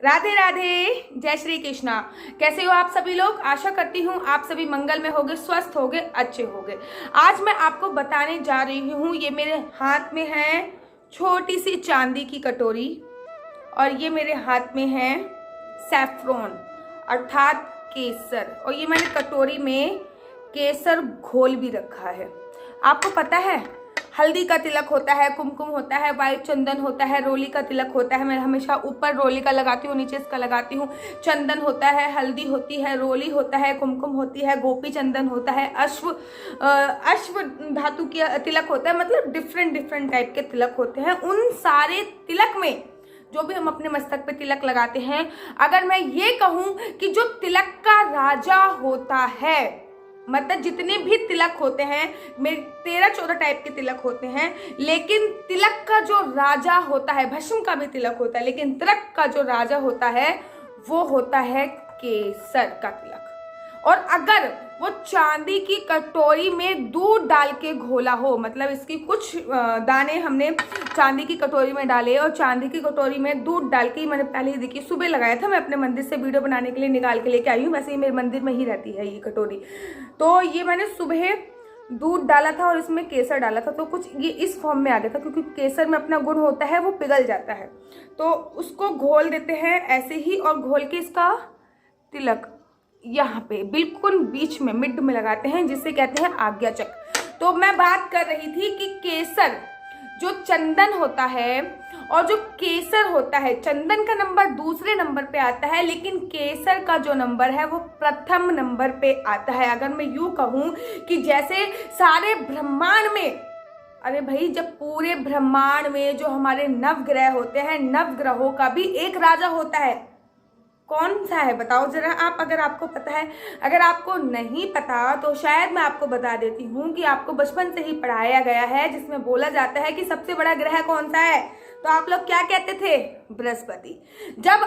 राधे राधे, जय श्री कृष्णा। कैसे हो आप सभी लोग? आशा करती हूँ आप सभी मंगल में होगे, स्वस्थ होगे, अच्छे होगे। आज मैं आपको बताने जा रही हूँ, ये मेरे हाथ में है छोटी सी चांदी की कटोरी और ये मेरे हाथ में है सैफ्रॉन अर्थात केसर, और ये मैंने कटोरी में केसर घोल भी रखा है। आपको पता है हल्दी का तिलक होता है, कुमकुम होता है, वाइट चंदन होता है, रोली का तिलक होता है। मैं हमेशा ऊपर रोली का लगाती हूँ, नीचे इसका लगाती हूँ। चंदन होता है, हल्दी होती है, रोली होता है, कुमकुम होती है, गोपी चंदन होता है, अश्व धातु की तिलक होता है। मतलब डिफरेंट डिफरेंट टाइप के तिलक होते हैं। उन सारे तिलक में जो भी हम अपने मस्तक पे तिलक लगाते हैं, अगर मैं ये कहूँ कि जो तिलक का राजा होता है, मतलब जितने भी तिलक होते हैं, मेरे 13-14 टाइप के तिलक होते हैं, लेकिन तिलक का जो राजा होता है, भस्म का भी तिलक होता है, लेकिन तिलक का जो राजा होता है वो होता है केसर का तिलक। और अगर वो चांदी की कटोरी में दूध डाल के घोला हो, मतलब इसकी कुछ दाने हमने चांदी की कटोरी में डाले और चांदी की कटोरी में दूध डाल के, मैंने पहले ही देखिए सुबह लगाया था, मैं अपने मंदिर से वीडियो बनाने के लिए निकाल के लेके आई हूँ। वैसे ही मेरे मंदिर में ही रहती है ये कटोरी। तो ये मैंने सुबह दूध डाला था और इसमें केसर डाला था, तो कुछ ये इस फॉर्म में आ गया था, क्योंकि केसर में अपना गुण होता है वो पिघल जाता है। तो उसको घोल देते हैं ऐसे ही, और घोल के इसका तिलक यहाँ पे बिल्कुल बीच में मिड में लगाते हैं, जिसे कहते हैं आज्ञाचक। तो मैं बात कर रही थी कि केसर जो चंदन होता है और जो केसर होता है, चंदन का नंबर दूसरे नंबर पे आता है, लेकिन केसर का जो नंबर है वो प्रथम नंबर पे आता है। अगर मैं यूं कहूं कि जैसे सारे ब्रह्मांड में, अरे भाई, जब पूरे ब्रह्मांड में जो हमारे नवग्रह होते हैं, नवग्रहों का भी एक राजा होता है। कौन सा है बताओ जरा आप, अगर आपको पता है। अगर आपको नहीं पता तो शायद मैं आपको बता देती हूँ कि आपको बचपन से ही पढ़ाया गया है, जिसमें बोला जाता है कि सबसे बड़ा ग्रह कौन सा है, तो आप लोग क्या कहते थे? बृहस्पति। जब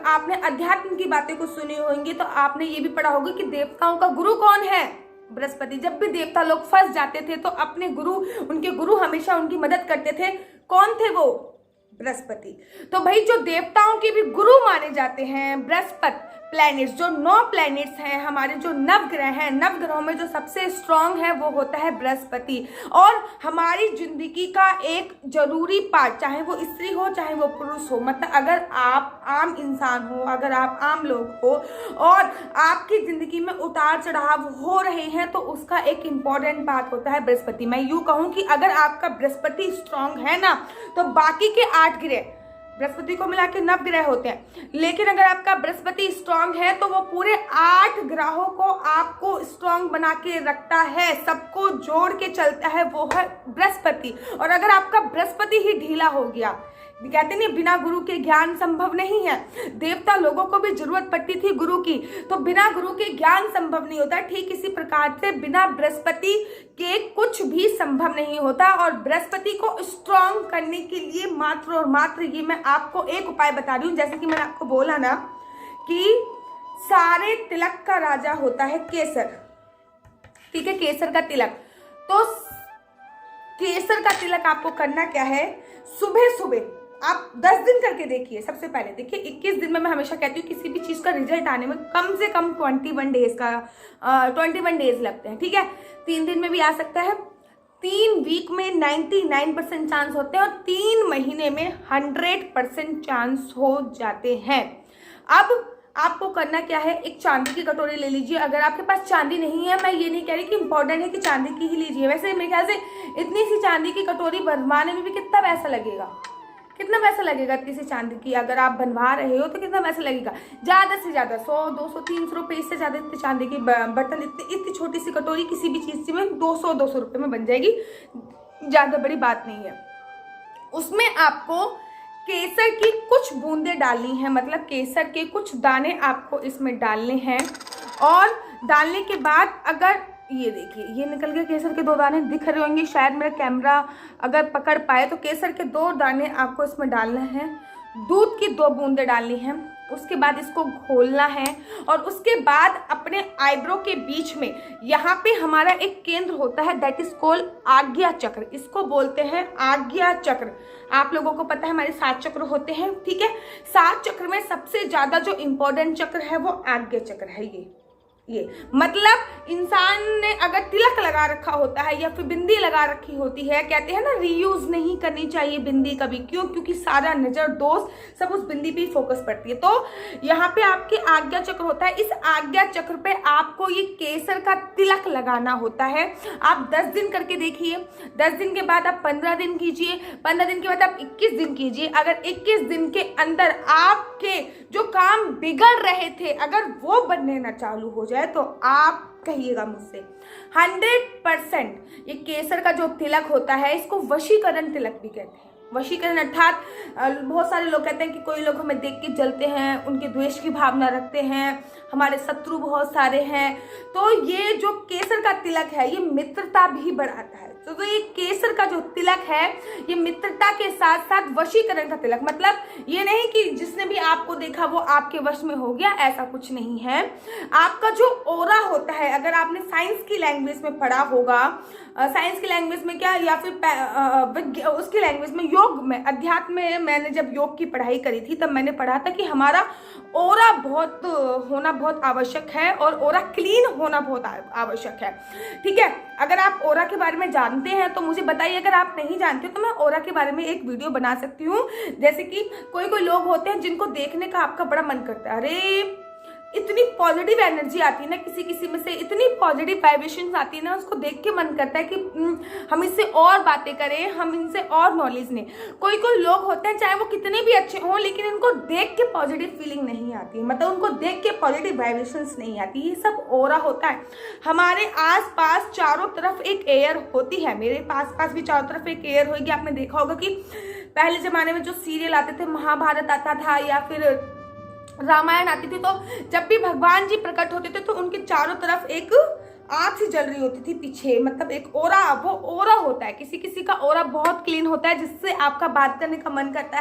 आपने अध्यात्म की बातें को सुनी होंगी तो आपने ये भी पढ़ा होगा कि देवताओं का गुरु कौन है? बृहस्पति। जब भी देवता लोग फंस जाते थे तो अपने गुरु, उनके गुरु हमेशा उनकी मदद करते थे। कौन थे वो? बृहस्पति। तो भाई जो देवताओं के भी गुरु माने जाते हैं बृहस्पति, प्लैनेट्स, जो 9 प्लैनेट्स हैं हमारे, जो नवग्रह हैं, नवग्रहों में जो सबसे स्ट्रांग है वो होता है बृहस्पति। और हमारी जिंदगी का एक जरूरी पार्ट, चाहे वो स्त्री हो चाहे वो पुरुष हो, मतलब अगर आप आम इंसान हो, अगर आप आम लोग हो और आपकी जिंदगी में उतार चढ़ाव हो रहे हैं, तो उसका एक इंपॉर्टेंट पार्ट होता है बृहस्पति। मैं यूं कहूं कि अगर आपका बृहस्पति स्ट्रांग है ना, तो बाकी के 8 ग्रह, बृहस्पति को मिला के 9 ग्रह होते हैं, लेकिन अगर आपका बृहस्पति स्ट्रांग है तो वो पूरे 8 ग्रहों को आपको स्ट्रांग बना के रखता है, सबको जोड़ के चलता है, वो है बृहस्पति। और अगर आपका बृहस्पति ही ढीला हो गया, कहते नहीं बिना गुरु के ज्ञान संभव नहीं है, देवता लोगों को भी जरूरत पड़ती थी गुरु की, तो बिना गुरु के ज्ञान संभव नहीं होता। ठीक इसी प्रकार से बिना बृहस्पति के कुछ भी संभव नहीं होता। और बृहस्पति को स्ट्रांग करने के लिए मात्र और मात्र ये मैं आपको एक उपाय बता रही हूँ। जैसे कि मैंने आपको बोला ना कि सारे तिलक का राजा होता है केसर, ठीक है, केसर का तिलक। तो केसर का तिलक आपको करना क्या है, सुबह सुबह आप 10 दिन करके देखिए। सबसे पहले देखिए 21 दिन में, मैं हमेशा कहती हूँ किसी भी चीज का रिजल्ट आने में कम से कम 21 डेज लगते हैं, ठीक है। 3 दिन में भी आ सकता है, 3 वीक में 99% चांस होते हैं, और 3 महीने में 100% चांस हो जाते हैं। अब आपको करना क्या है, एक चांदी की कटोरी ले लीजिए। अगर आपके पास चांदी नहीं है, मैं ये नहीं कह रही कि इंपॉर्टेंट है कि चांदी की ही लीजिए, वैसे मेरे ख्याल से इतनी सी चांदी की कटोरी बनवाने में भी कितना पैसा लगेगा, कितना पैसा लगेगा इतनी सी चांदी की अगर आप बनवा रहे हो तो कितना पैसा लगेगा? ज़्यादा से ज़्यादा 100, 200, 300 रुपये, इससे ज़्यादा इतनी चांदी की बर्तन, इतनी छोटी सी कटोरी किसी भी चीज़ में 200 रुपये में बन जाएगी, ज़्यादा बड़ी बात नहीं है। उसमें आपको केसर की कुछ बूंदें डालनी है, मतलब केसर के कुछ दाने आपको इसमें डालने हैं। और डालने के बाद, अगर ये देखिए ये निकल गए केसर के 2 दाने, दिख रहे होंगे शायद, मेरा कैमरा अगर पकड़ पाए तो केसर के 2 दाने आपको इसमें डालना है। दूध की 2 बूंदें डालनी है, उसके बाद इसको घोलना है और उसके बाद अपने आईब्रो के बीच में यहाँ पे हमारा एक केंद्र होता है, दैट इज कॉल्ड आज्ञा चक्र। इसको बोलते हैं आज्ञा चक्र। आप लोगों को पता है हमारे 7 चक्र होते हैं, ठीक है। 7 चक्र में सबसे ज्यादा जो इम्पोर्टेंट चक्र है वो आज्ञा चक्र है। ये मतलब इंसान ने अगर तिलक लगा रखा होता है या फिर बिंदी लगा रखी होती है, कहते हैं ना रीयूज नहीं करनी चाहिए बिंदी कभी, क्यों? क्योंकि सारा नजर दोष सब उस बिंदी पे फोकस पड़ती है। तो यहाँ पे आपके आज्ञा चक्र होता है। इस आज्ञा चक्र पे आपको ये केसर का तिलक लगाना होता है। आप 10 दिन करके देखिए, 10 दिन के बाद आप 15 दिन कीजिए, 15 दिन के बाद आप 21 दिन कीजिए। अगर 21 दिन के अंदर आपके जो काम बिगड़ रहे थे अगर वो बनने ना चालू हो जाए तो आप कहिएगा मुझसे 100% ये केसर का जो तिलक होता है इसको वशीकरण तिलक भी कहते हैं। वशीकरण अर्थात बहुत सारे लोग कहते हैं कि कोई लोग हमें देख के जलते हैं, उनके द्वेष की भावना रखते हैं, हमारे शत्रु बहुत सारे हैं। तो ये जो केसर का तिलक है ये मित्रता भी बढ़ाता है। तो ये केसर का जो तिलक है ये मित्रता के साथ साथ वशीकरण का तिलक, मतलब ये नहीं कि जिसने भी आपको देखा वो आपके वश में हो गया, ऐसा कुछ नहीं है। आपका जो ओरा होता है, अगर आपने साइंस की लैंग्वेज में पढ़ा होगा, साइंस की लैंग्वेज में क्या या फिर उसकी लैंग्वेज में योग में अध्यात्म में, मैंने जब योग की पढ़ाई करी थी तब मैंने पढ़ा था कि हमारा ओरा होना बहुत आवश्यक है और ओरा क्लीन होना बहुत आवश्यक है, ठीक है। अगर आप ओरा के बारे में जानते हैं तो मुझे बताइए, अगर आप नहीं जानते हो तो मैं ओरा के बारे में एक वीडियो बना सकती हूँ। जैसे कि कोई लोग होते हैं जिनको देखने का आपका बड़ा मन करता है, अरे इतनी पॉजिटिव एनर्जी आती है ना किसी में से, इतनी पॉजिटिव वाइब्रेशंस आती है ना, उसको देख के मन करता है कि हम इससे और बातें करें, हम इनसे और नॉलेज लें। कोई लोग होते हैं चाहे वो कितने भी अच्छे हों लेकिन उनको देख के पॉजिटिव फीलिंग नहीं आती, मतलब उनको देख के पॉजिटिव वाइब्रेशंस नहीं आती। ये सब ओरा होता है। हमारे आस पास चारों तरफ एक एयर होती है, मेरे पास भी चारों तरफ एक एयर होगी। आपने देखा होगा कि पहले जमाने में जो सीरियल आते थे, महाभारत आता था या फिर रामायण आती थी, तो जब भी भगवान जी प्रकट होते थे तो उनके चारों तरफ एक आग सी जल रही होती थी पीछे, मतलब एक ओरा, वो ओरा होता है। किसी का ओरा बहुत क्लीन होता है जिससे आपका बात करने का मन करता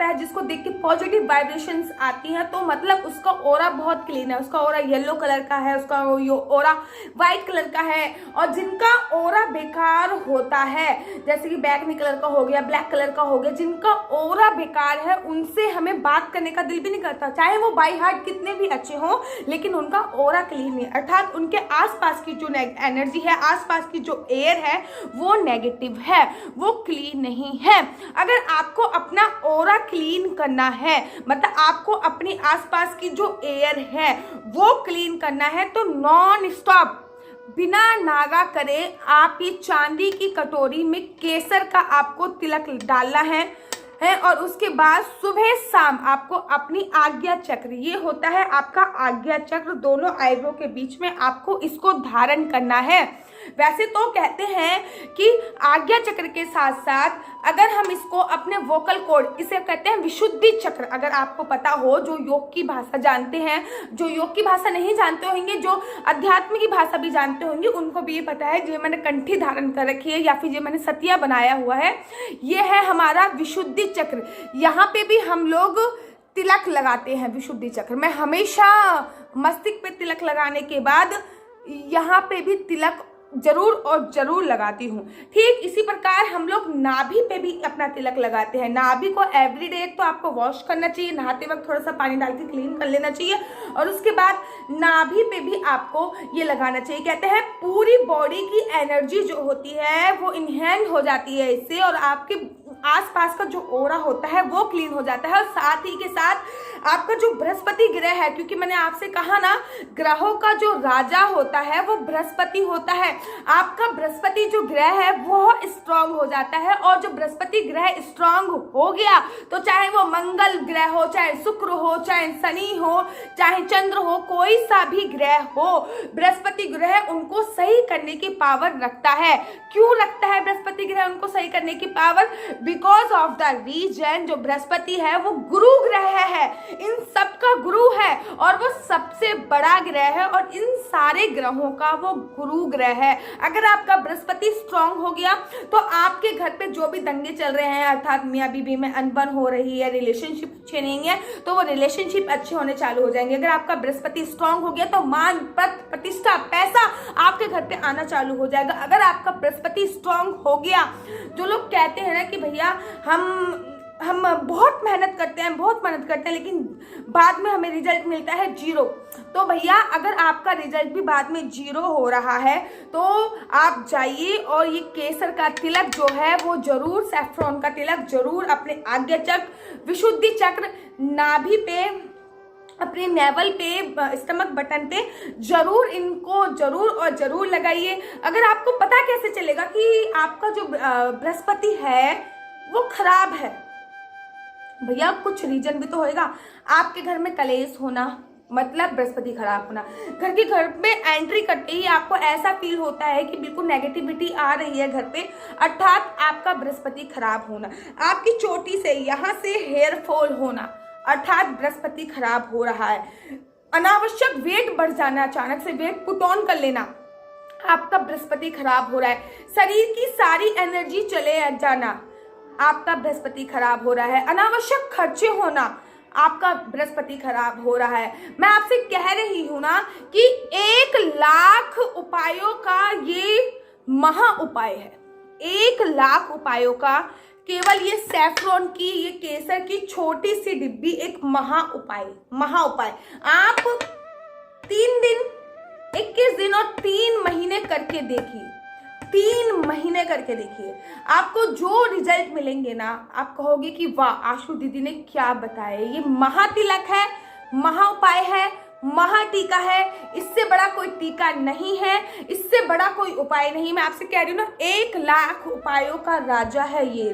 है, जिसको देख के पॉजिटिव वाइब्रेशंस आती हैं, तो मतलब उसका ओरा बहुत क्लीन है, उसका ओरा येलो कलर का है, उसका ओरा व्हाइट कलर का है। और जिनका ओरा बेकार होता है, जैसे कि बैगनी कलर का हो गया, ब्लैक कलर का हो गया, जिनका ओरा बेकार है उनसे हमें बात करने का दिल भी नहीं करता, चाहे वो बाई हार्ट कितने भी अच्छे हों, लेकिन उनका ओरा क्लीन नहीं, अर्थात उनके आसपास की जो एनर्जी है, आसपास की जो एयर है वो नेगेटिव है, वो क्लीन नहीं है। अगर आपको अपना ओरा क्लीन करना है, मतलब आपको अपनी आसपास की जो एयर है वो क्लीन करना है, तो नॉन स्टॉप बिना नागा करे आप ये चांदी की कटोरी में केसर का आपको तिलक डालना है और उसके बाद सुबह शाम आपको अपनी आज्ञा चक्र, ये होता है आपका आज्ञा चक्र, दोनों आईब्रो के बीच में आपको इसको धारण करना है। वैसे तो कहते हैं कि आज्ञा चक्र के साथ साथ अगर हम इसको अपने वोकल कॉर्ड, इसे कहते हैं विशुद्धि चक्र, अगर आपको पता हो, जो योग की भाषा जानते हैं, जो योग की भाषा नहीं जानते होंगे, जो अध्यात्म की भाषा भी जानते होंगे, उनको भी ये पता है। जो मैंने कंठी धारण कर रखी है या फिर जो मैंने सतिया बनाया हुआ है, ये है हमारा विशुद्धि चक्र। यहाँ पे भी हम लोग तिलक लगाते हैं विशुद्धि चक्र। मैं हमेशा मस्तिष्क पे तिलक लगाने के बाद यहाँ पे भी तिलक जरूर लगाती हूँ। ठीक इसी प्रकार हम लोग नाभि पे भी अपना तिलक लगाते हैं। नाभि को एवरीडे एक तो आपको वॉश करना चाहिए, नहाते वक्त थोड़ा सा पानी डाल के क्लीन कर लेना चाहिए, और उसके बाद नाभि पे भी आपको ये लगाना चाहिए। कहते हैं पूरी बॉडी की एनर्जी जो होती है वो इनहैंस हो जाती है इससे, और आपके आसपास का जो ओरा होता है वो क्लीन हो जाता है। और साथ ही के साथ आपका जो बृहस्पति ग्रह है, क्योंकि मैंने आपसे कहा ना ग्रहों का जो राजा होता है वो बृहस्पति होता है, आपका बृहस्पति जो ग्रह है वो स्ट्रांग हो जाता है। और जो बृहस्पति ग्रह स्ट्रांग हो गया तो चाहे वो मंगल ग्रह हो, चाहे शुक्र हो, चाहे शनि हो, चाहे चंद्र हो, कोई सा भी ग्रह हो, बृहस्पति ग्रह उनको सही करने की पावर रखता है। क्यों रखता है बृहस्पति ग्रह उनको सही करने की power? Because of the reason जो बृहस्पति है वो गुरु ग्रह है, इन सब का गुरु है और वो सबसे बड़ा ग्रह है और इन सारे ग्रहों का वो गुरु ग्रह है। अगर आपका बृहस्पति स्ट्रांग हो गया तो आपके घर पे जो भी दंगे चल रहे हैं, अर्थात मियाँ बीवी में अनबन हो रही है, रिलेशनशिप अच्छे नहीं है, तो वो रिलेशनशिप अच्छे होने चालू हो जाएंगे। अगर आपका बृहस्पति स्ट्रांग हो गया तो मान, पद, प्रतिष्ठा, पैसा आपके घर पे आना चालू हो जाएगा। अगर आपका बृहस्पति स्ट्रांग हो गया, जो लोग कहते हैं ना कि भैया हम बहुत मेहनत करते हैं लेकिन बाद में हमें रिजल्ट मिलता है जीरो, तो भैया अगर आपका रिजल्ट भी बाद में जीरो हो रहा है तो आप जाइए और ये केसर का तिलक जो है वो जरूर, सैफ्रॉन का तिलक जरूर अपने आज्ञा चक्र, विशुद्धि चक्र, नाभि पे, अपने नेवल पे, स्टमक बटन पे इनको जरूर लगाइए। अगर आपको पता कैसे चलेगा कि आपका जो बृहस्पति है वो खराब है, भैया कुछ रीजन भी तो होएगा। आपके घर में कलेश होना मतलब बृहस्पति खराब होना, घर में एंट्री करते ही आपको ऐसा फील होता है कि बिल्कुल नेगेटिविटी आ रही है घर पे, अर्थात आपका बृहस्पति खराब होना। आपकी चोटी से यहाँ से हेयर फॉल होना, अर्थात बृहस्पति खराब हो रहा है। अनावश्यक वेट बढ़ जाना, अचानक से वेट पुट ऑन कर लेना, आपका बृहस्पति खराब हो रहा है। शरीर की सारी एनर्जी चले जाना, आपका बृहस्पति खराब हो रहा है। अनावश्यक खर्चे होना, आपका बृहस्पति खराब हो रहा है। मैं आपसे कह रही हूं ना कि 1,00,000 उपायों का ये महा उपाय है। 1,00,000 उपायों का केवल ये सैफ्रॉन की, ये केसर की छोटी सी डिब्बी एक महा उपाय। आप 3 दिन, 21 दिन और 3 महीने करके देखिए, 3 महीने करके देखिए, आपको जो रिजल्ट मिलेंगे ना, आप कहोगे कि वाह आशु दीदी ने क्या बताया, ये महातिलक है, महा उपाय है, महा टीका है, इससे बड़ा कोई टीका नहीं है, इससे बड़ा कोई उपाय नहीं। मैं आपसे कह रही हूँ ना, 1,00,000 उपायों का राजा है ये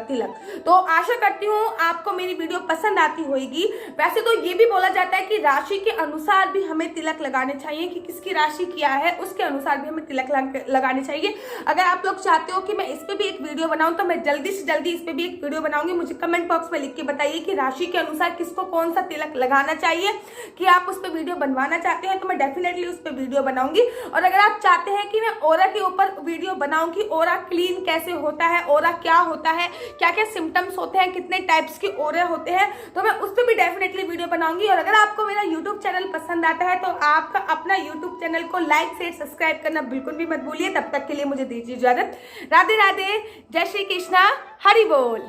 तिलक। तो आशा करती हूँ आपको मेरी वीडियो पसंद आती होगी। वैसे तो ये भी बोला जाता है कि राशि के अनुसार भी हमें तिलक लगाने चाहिए, कि किसकी राशि क्या है उसके अनुसार भी हमें तिलक लगाने चाहिए। अगर आप लोग चाहते हो कि मैं इस पर भी एक वीडियो बनाऊँ तो मैं जल्दी से जल्दी इस पर भी एक वीडियो बनाऊंगी। मुझे कमेंट बॉक्स में लिख के बताइए कि राशि के अनुसार किसको कौन सा तिलक लगाना चाहिए, कि आप उस वीडियो बनवाना चाहते हैं तो मैं डेफिनेटली उस पर वीडियो बनाऊंगी। और अगर आप चाहते हैं कि मैं ओरा के ऊपर वीडियो बनाऊं कि ओरा क्लीन कैसे होता है, ओरा क्या होता है, क्या क्या सिम्टम्स होते हैं, कितने टाइप्स के ओरे होते हैं, तो मैं उस पर भी डेफिनेटली वीडियो बनाऊंगी। और अगर आपको मेरा यूट्यूब चैनल पसंद आता है तो आपका अपना यूट्यूब चैनल को लाइक शेयर सब्सक्राइब करना बिल्कुल भी मत भूलिए। तब तक के लिए मुझे दीजिए इजाजत। राधे राधे, जय श्री कृष्णा, हरि बोल।